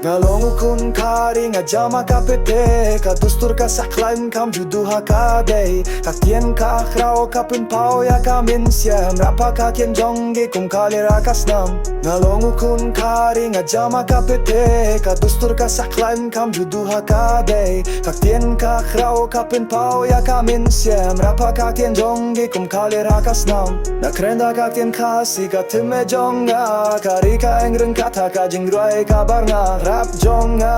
Ngalongu kun kari ngajama kapete ka dustur ka saklaim kam judu hakade ka tien ka khrao ka pau ya ka minsiam rapa ka kien jongi kum kali rakasnam Ngalongu kun kari ngajama kapete ka dustur ka saklaim kam judu hakade ka tien ka khrao ka pau ya ka minsiam rapa ka kien jongi kum kali rakasnam na krenda ka kien kasi ka time jonga kari ka engreng kata ka jingroi ka barna rap jonga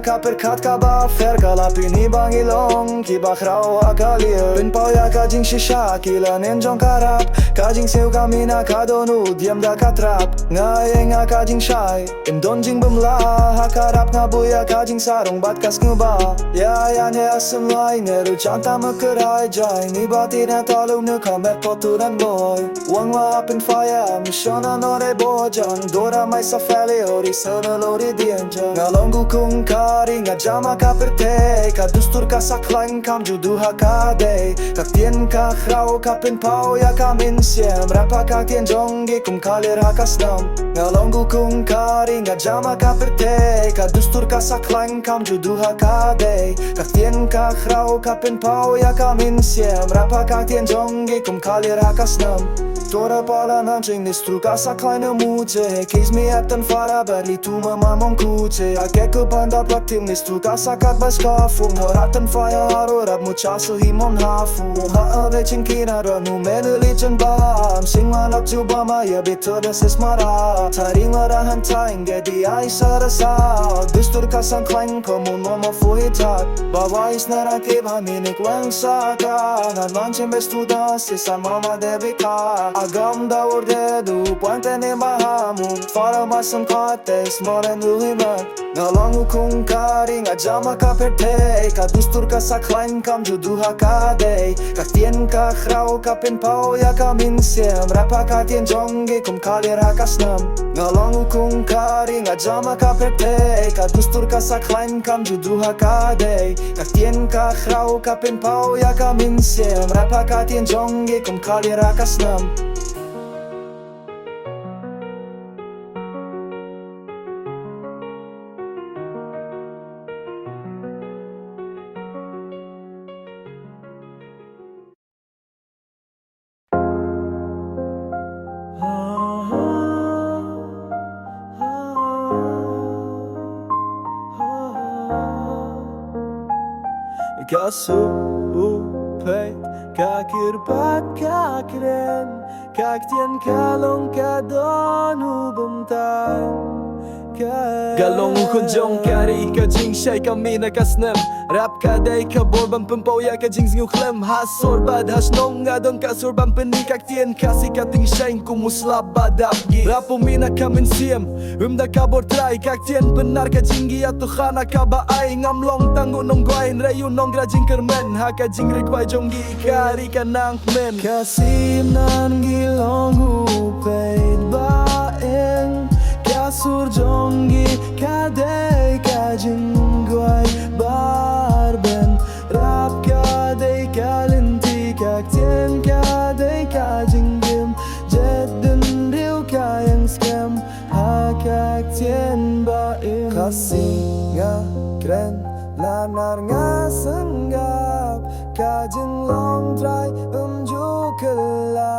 ka perkat ka ba fer ka la pini bangilong ki ba khrao akalir pin pau ya ka jing shisha kila nen jong ka rap ka jing seu ka mina ka donu diam da ka trap nga nga ka jing shai im don jing bumla ha ka rap nga buya ka jing sarong bat kas nguba ya ne asam lai ne ru chanta makarai jai ni bati na talu ne kamet poturan boy wang wa up in fire mishona no re bojan dora mai sa fele ori sana lori dianja Ngalongu kung kari ngajama ka perte ka dustur ka saklaim kam judu hakade ka tien ka khrao ka pau ya ka minsiam rapa ka tien jongi kum kali rakasnam Ngalongu kung kari ngajama ka perte ka dustur ka saklaim kam judu hakade ka tien ka khrao ka pau ya ka minsiam rapa ka tien jongi kum kali rakasnam Dora pala namjing nistru ka saklaim na mute Kies mi aptan fara bari tu mamam kuce Ake ke banda praktim nistru ka sakat baskafu Moratan faya haro rap muchasu himon hafu Haa ave chinkina ranu menu licen bam Sing malak jubama ya bitter deses mara Taring arahan taing gedi ay sarasa Dustur ka saklaim komun mama fuhitak Bawais naratif haminik lang saka Ngan manchin bestuda sisan mama debika Agam da ordedu puente ne mahamu Fara masam kates moren ulimak Ngalongu kung kari ngajama ka perte ka dustur ka saklaim kam judu hakade ka tien ka khrao ka pau ya ka minsiam rapa ka tien jongi kum kali rakasnam Ngalongu kung kari ngajama ka perte ka dustur ka saklaim kam judu hakade ka tien ka khrao ka pau ya ka minsiam rapa ka tien jongi kum kali rakasnam Kasupet kakirpat kakren Kaktian kalong kadonu bumtan Galongu kunjong kari ka jing shay kami nakasnem Rap kadai ka borban pempau ya ka jing zingu klem Hasor bad hasnong ngadon ka sorban peni Kaktien kasi kating shayn kumusla badapgi Rap umina kamin siem Umda ka bortray Kaktien benar ka jinggi atu khana ka baay Ngamlong tango nong guain rayu nong grajing kermen Haka jing rikway jonggi kari ka nang men Kasim nan gilongu paid baeng Kasur jongi kadai kajingguai barben Rap kadai kalinti kaktien kadai kajinggim Jedden riu kayang scam hakaktien baim Kasih nga kren lanar nga senggap Kajin long try jukela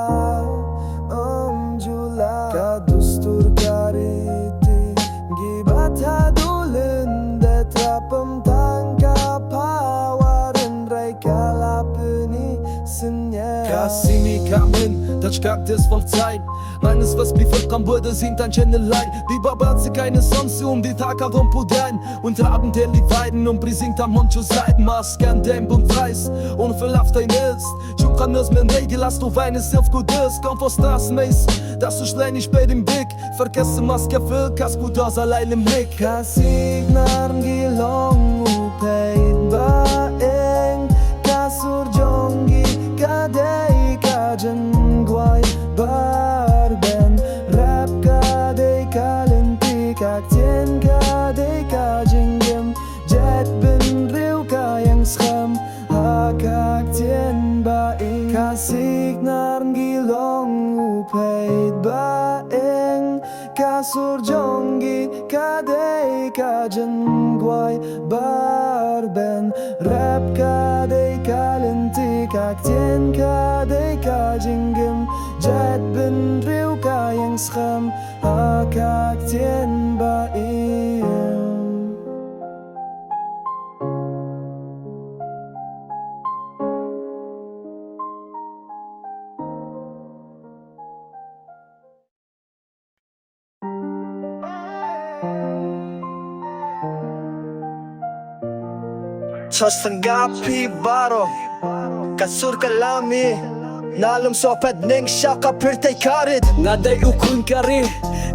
jula Kadustur kariti Gibat hadulun Detrapem tangkap hawarin Rai kalapeni senya Kasih mi kamen Das Kaktus voll Zeit Meines was befördern wurde singt ein Channel-Line Die Babat sie keine Songs die Tag auf Pudein Und Abend der die Weiden und singt am Moncho Seiten Masken, Demp und Preis Und verlauft ein ist Schukran ist mir Regel hast du weines Hilf gut ist Komm vor Stars Mace Dass du schnell nicht bei dem Blick Vergesse Maske für Kasku das allein im Blick Kasih narn gilong upaid baeng Kasur jongi kadei kajen guai barben Rap kadei kalenti kaktien kadei kajinggem Jet ben riu kayang scham hakaktien baeng Kasih narn gilong upaid baeng Kasur jongi kadei kajinggem jen guai barben rap ka day ka lenti kak tien ka day ka jingim jet ben riu ka yang scham ha kak tien ba iem. Chos tanggapi baro kasur kalami nalum sopet ning siya kapirtay karit Nga day ukun kari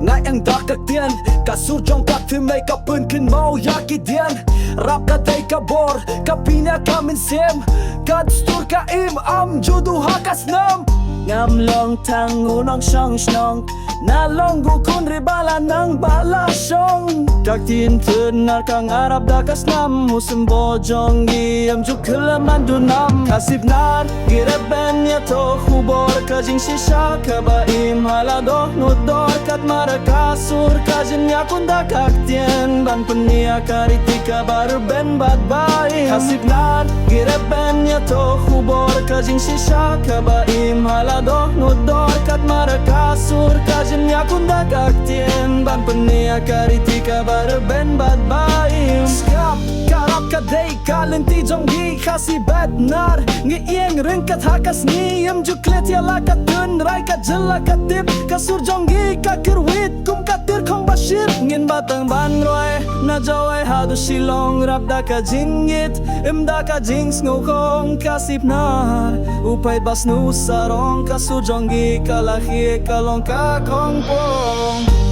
Nga yang dakak diyan Kasur jong kaktimay kapun kin mau yaki diyan Rap ka day kabor Kapina kamin sim Kadstur ka im am judu hakas nam Ngam long tang unong syong shnong Nalong gukun ribala ng balasyong Kaktin tunar kang arab dakas nam Musim bojong giyam jukulaman dunam Kasip nar gireben ya to hubor Kajing shisha kabaim haladoh nudor Kat marakasur kajin ya kunda kaktien Ban punia karitika baru ben bad baim Kasip nar gireben ya to hubor Kajing shisha kabaim haladoh nudor Kat marakasur kajin ya kunda kaktien Ban punia karitika baru ben bad baim Skap karap kaday kalenti jonggi kasi badnar Ngiing ringkat hakas niyam juklet ya lakatun Rai ka jela katip kasur jonggi kakirwit kum katir kong bashir Ngin batang banroy na jawai hadu silong rap da ka jingit Imda ka jings ngukong kasip nar Upay bas nusarong kasur jonggi kalahi kalong kakong pong